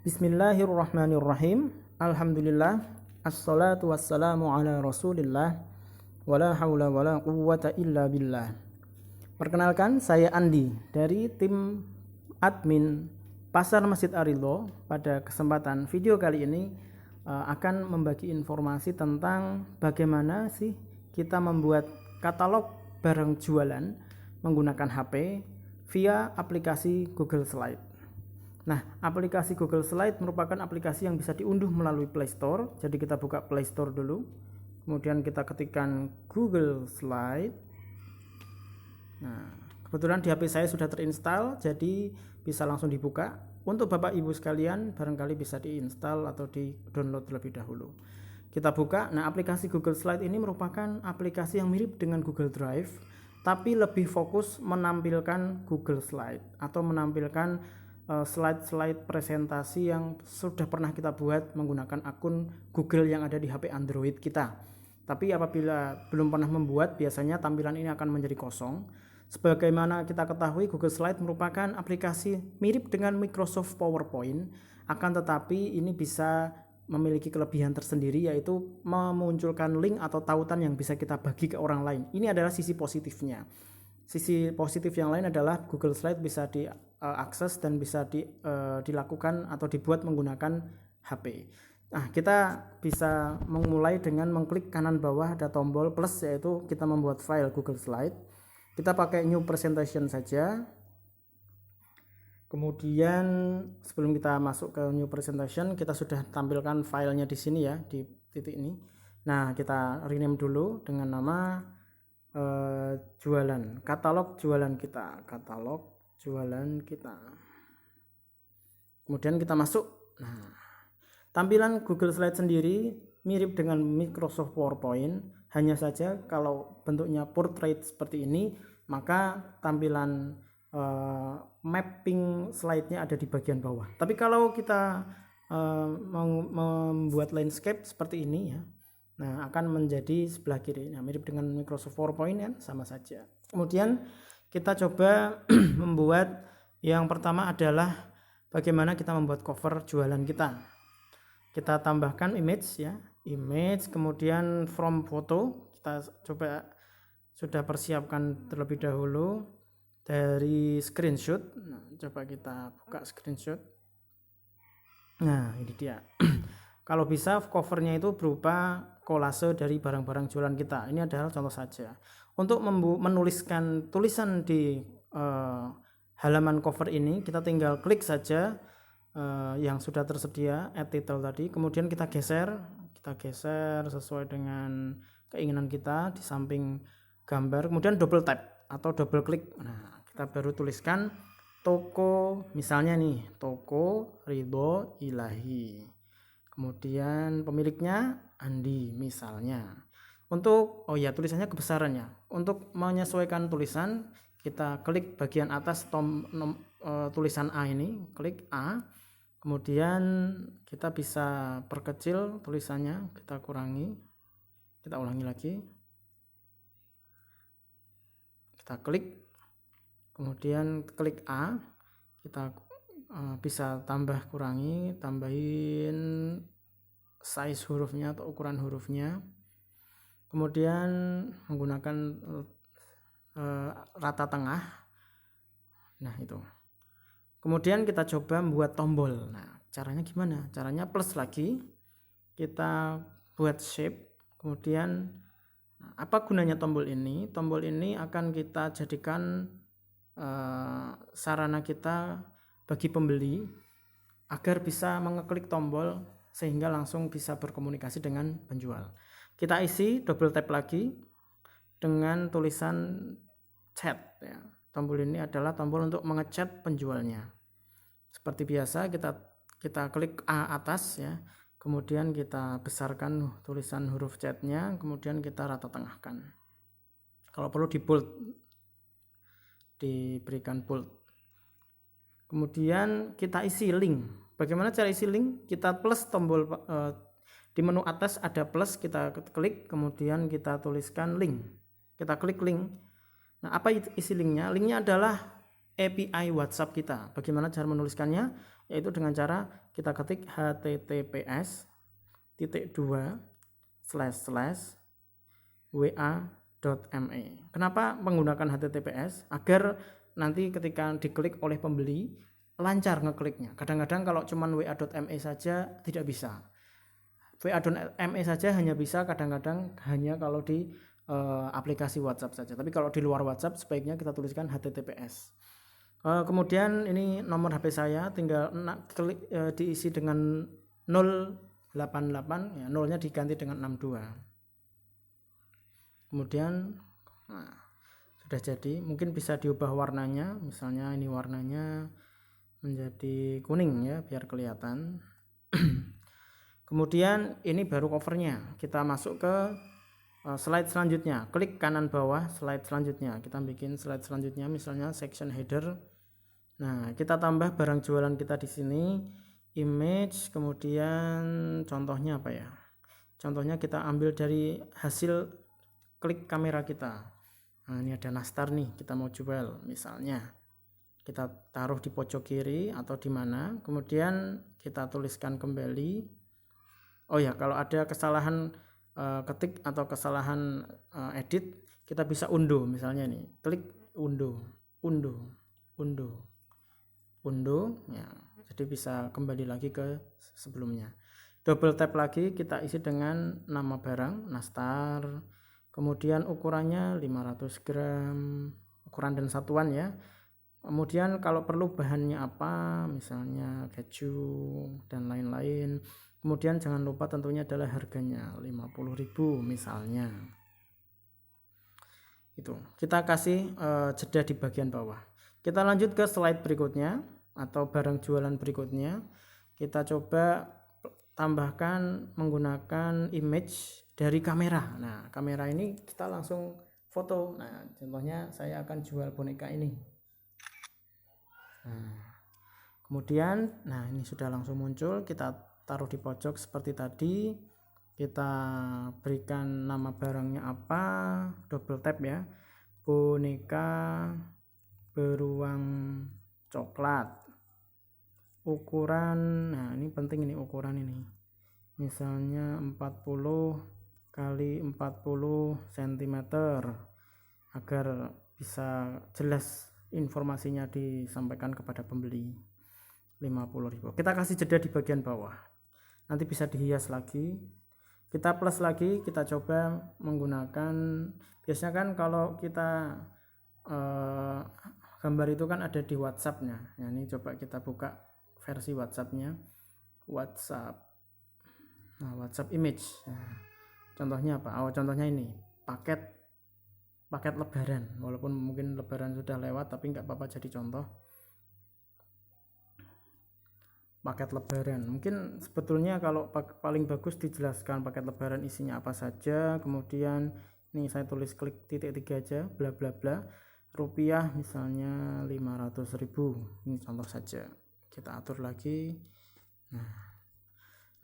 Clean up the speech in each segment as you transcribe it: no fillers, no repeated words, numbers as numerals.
Bismillahirrahmanirrahim. Alhamdulillah. Assalatu wassalamu ala rasulillah. Wala hawla wala quwwata illa billah. Perkenalkan, saya Andi dari tim admin Pasar Masjid Ar-Ridho. Pada kesempatan video kali ini akan membagi informasi tentang bagaimana sih kita membuat katalog barang jualan menggunakan HP via aplikasi Google Slide. Nah, aplikasi Google Slide merupakan aplikasi yang bisa diunduh melalui Play Store. Jadi kita buka Play Store dulu. Kemudian kita ketikkan Google Slide. Nah, kebetulan di HP saya sudah terinstall, jadi bisa langsung dibuka. Untuk Bapak Ibu sekalian, barangkali bisa diinstal atau di-download terlebih dahulu. Kita buka. Nah, aplikasi Google Slide ini merupakan aplikasi yang mirip dengan Google Drive, tapi lebih fokus menampilkan Google Slide atau menampilkan slide-slide presentasi yang sudah pernah kita buat menggunakan akun Google yang ada di HP Android kita. Tapi apabila belum pernah membuat, biasanya tampilan ini akan menjadi kosong. Sebagaimana kita ketahui, Google Slide merupakan aplikasi mirip dengan Microsoft PowerPoint, akan tetapi ini bisa memiliki kelebihan tersendiri, yaitu memunculkan link atau tautan yang bisa kita bagi ke orang lain. Ini adalah sisi positifnya. Sisi positif yang lain adalah Google Slide bisa diakses dan bisa dilakukan atau dibuat menggunakan HP. Nah, kita bisa memulai dengan mengklik kanan bawah ada tombol plus, yaitu kita membuat file Google Slide. Kita pakai new presentation saja. Kemudian sebelum kita masuk ke new presentation, kita sudah tampilkan filenya di sini ya, di titik ini. Nah, kita rename dulu dengan nama jualan, katalog jualan kita, kemudian kita masuk. Nah, tampilan Google Slide sendiri mirip dengan Microsoft PowerPoint, hanya saja kalau bentuknya portrait seperti ini, maka tampilan mapping slide-nya ada di bagian bawah. Tapi kalau kita membuat landscape seperti ini ya, nah, akan menjadi sebelah kiri. Nah, mirip dengan Microsoft PowerPoint kan, sama saja. Kemudian kita coba membuat yang pertama adalah bagaimana kita membuat cover jualan kita. Kita tambahkan image ya, image, kemudian from foto. Kita coba sudah persiapkan terlebih dahulu dari screenshot. Nah, coba kita buka screenshot. Nah, ini dia. Kalau bisa covernya itu berupa kolase dari barang-barang jualan kita. Ini adalah contoh saja. Untuk menuliskan tulisan di halaman cover ini, kita tinggal klik saja yang sudah tersedia add title tadi. Kemudian kita geser sesuai dengan keinginan kita di samping gambar. Kemudian double tap atau double klik. Nah, kita baru tuliskan toko, misalnya nih, toko Ridho Ilahi. Kemudian pemiliknya Andi misalnya. Untuk tulisannya kebesarannya. Untuk menyesuaikan tulisan, kita klik bagian atas tulisan A ini, klik A. Kemudian kita bisa perkecil tulisannya, kita kurangi. Kita ulangi lagi. Kita klik. Kemudian klik A. Kita bisa tambahin size hurufnya atau ukuran hurufnya. Kemudian menggunakan rata tengah. Nah, itu. Kemudian kita coba membuat tombol. Nah, caranya gimana? Caranya plus lagi. Kita buat shape. Kemudian apa gunanya tombol ini? Tombol ini akan kita jadikan sarana kita bagi pembeli agar bisa mengeklik tombol sehingga langsung bisa berkomunikasi dengan penjual. Kita isi double tap lagi dengan tulisan chat ya. Tombol ini adalah tombol untuk mengechat penjualnya. Seperti biasa kita klik A atas ya. Kemudian kita besarkan tulisan huruf chatnya, kemudian kita rata tengahkan. Kalau perlu di bold, diberikan bold. Kemudian kita isi link. Bagaimana cara isi link? Kita plus tombol di menu atas ada plus, kita klik, kemudian kita tuliskan link. Kita klik link. Nah, apa isi linknya? Linknya adalah API WhatsApp kita. Bagaimana cara menuliskannya? yaitu dengan cara kita ketik https://wa.me. Kenapa menggunakan HTTPS? Agar nanti ketika diklik oleh pembeli lancar ngekliknya. Kadang-kadang kalau cuman wa.me saja tidak bisa. wa.me saja hanya bisa kadang-kadang hanya kalau di aplikasi WhatsApp saja. Tapi kalau di luar WhatsApp sebaiknya kita tuliskan HTTPS. Kemudian ini nomor HP saya, tinggal diisi dengan 088, ya, 0-nya diganti dengan 62. Kemudian sudah jadi. Mungkin bisa diubah warnanya, misalnya ini warnanya menjadi kuning ya biar kelihatan. Kemudian ini baru covernya. Kita masuk ke slide selanjutnya. Klik kanan bawah slide selanjutnya. Kita bikin slide selanjutnya, misalnya section header. Nah, kita tambah barang jualan kita di sini, image, kemudian contohnya apa ya? Contohnya kita ambil dari hasil klik kamera kita. Nah, ini ada nastar nih, kita mau jual misalnya. Kita taruh di pojok kiri atau di mana, kemudian kita tuliskan kembali. Oh ya, kalau ada kesalahan ketik atau kesalahan edit, kita bisa undo, misalnya nih, klik undo ya, jadi bisa kembali lagi ke sebelumnya. Double tap lagi, kita isi dengan nama barang nastar, kemudian ukurannya 500 gram, ukuran dan satuan ya. Kemudian kalau perlu bahannya apa, misalnya keju dan lain-lain. Kemudian jangan lupa tentunya adalah harganya 50.000 misalnya. Itu. Kita kasih jeda di bagian bawah. Kita lanjut ke slide berikutnya atau barang jualan berikutnya. Kita coba tambahkan menggunakan image dari kamera. Nah, kamera ini kita langsung foto. Nah, contohnya saya akan jual boneka ini. Nah, kemudian ini sudah langsung muncul. Kita taruh di pojok seperti tadi. Kita berikan nama barangnya apa, double tap ya, boneka beruang coklat, ukuran, nah ini penting, ini ukuran ini misalnya 40 kali 40 cm agar bisa jelas informasinya disampaikan kepada pembeli. 50.000. Kita kasih jeda di bagian bawah, nanti bisa dihias lagi. Kita plus lagi, kita coba menggunakan, biasanya kan kalau kita gambar itu kan ada di WhatsApp-nya. Nah, ini coba kita buka versi WhatsApp-nya. WhatsApp image. Nah, contohnya apa? Contohnya ini paket lebaran. Walaupun mungkin lebaran sudah lewat, tapi nggak apa-apa jadi contoh. Paket lebaran, mungkin sebetulnya kalau paling bagus dijelaskan paket lebaran isinya apa saja. Kemudian ini saya tulis klik titik 3 aja, bla bla bla, rupiah misalnya 500.000, ini contoh saja. Kita atur lagi.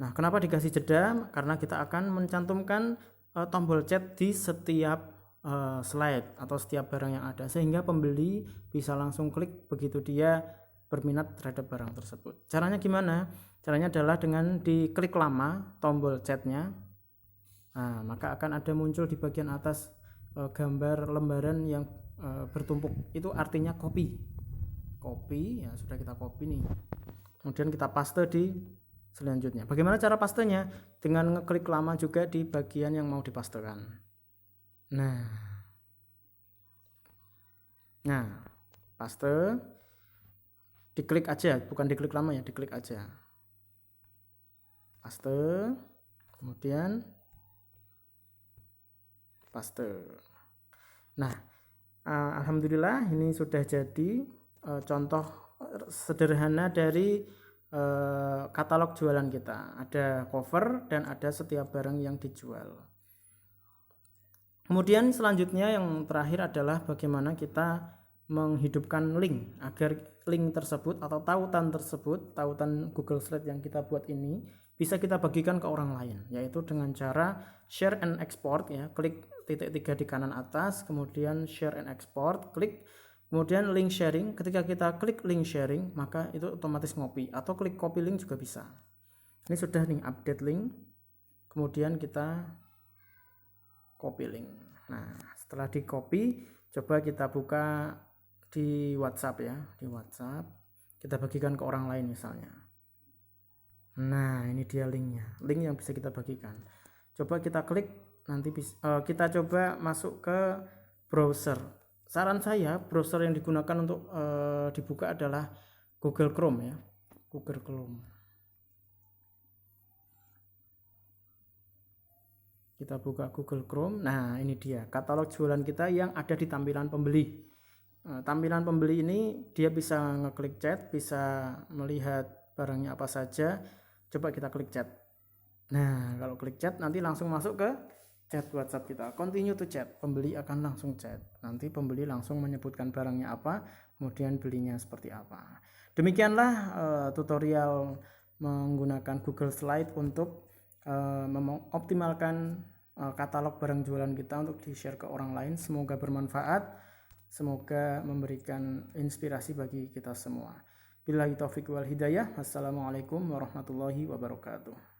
Nah, kenapa dikasih jeda? Karena kita akan mencantumkan tombol chat di setiap slide atau setiap barang yang ada, sehingga pembeli bisa langsung klik begitu dia berminat terhadap barang tersebut. Caranya gimana? Caranya adalah dengan diklik lama tombol chatnya, maka akan ada muncul di bagian atas gambar lembaran yang bertumpuk. Itu artinya copy ya, sudah kita copy nih. Kemudian kita paste di selanjutnya. Bagaimana cara pastenya? Dengan ngeklik lama juga di bagian yang mau dipastekan. Nah, paste, diklik aja, bukan diklik lama ya, diklik aja. Paste, kemudian paste. Nah, alhamdulillah ini sudah jadi contoh sederhana dari katalog jualan kita. Ada cover dan ada setiap barang yang dijual. Kemudian selanjutnya yang terakhir adalah bagaimana kita menghidupkan link agar link tersebut atau tautan Google Slide yang kita buat ini bisa kita bagikan ke orang lain, yaitu dengan cara share and export ya. Klik titik 3 di kanan atas, kemudian share and export, klik, Kemudian link sharing, ketika kita klik link sharing maka itu otomatis ngopi, atau klik copy link juga bisa. Ini sudah nih update link, kemudian kita copy link. Nah setelah di copy, coba kita buka di WhatsApp ya, di WhatsApp kita bagikan ke orang lain misalnya. Nah ini dia linknya, link yang bisa kita bagikan. Coba kita klik, nanti kita coba masuk ke browser. Saran saya browser yang digunakan untuk dibuka adalah Google Chrome ya, Google Chrome. Kita buka Google Chrome. Nah ini dia katalog jualan kita yang ada di tampilan pembeli. Tampilan pembeli ini dia bisa ngeklik chat, bisa melihat barangnya apa saja. Coba kita klik chat. Nah kalau klik chat nanti langsung masuk ke chat WhatsApp kita, continue to chat, pembeli akan langsung chat, nanti pembeli langsung menyebutkan barangnya apa, kemudian belinya seperti apa. Demikianlah tutorial menggunakan Google Slide untuk mengoptimalkan katalog barang jualan kita untuk di-share ke orang lain. Semoga bermanfaat, semoga memberikan inspirasi bagi kita semua. Billahi taufiq wal hidayah. Assalamualaikum warahmatullahi wabarakatuh.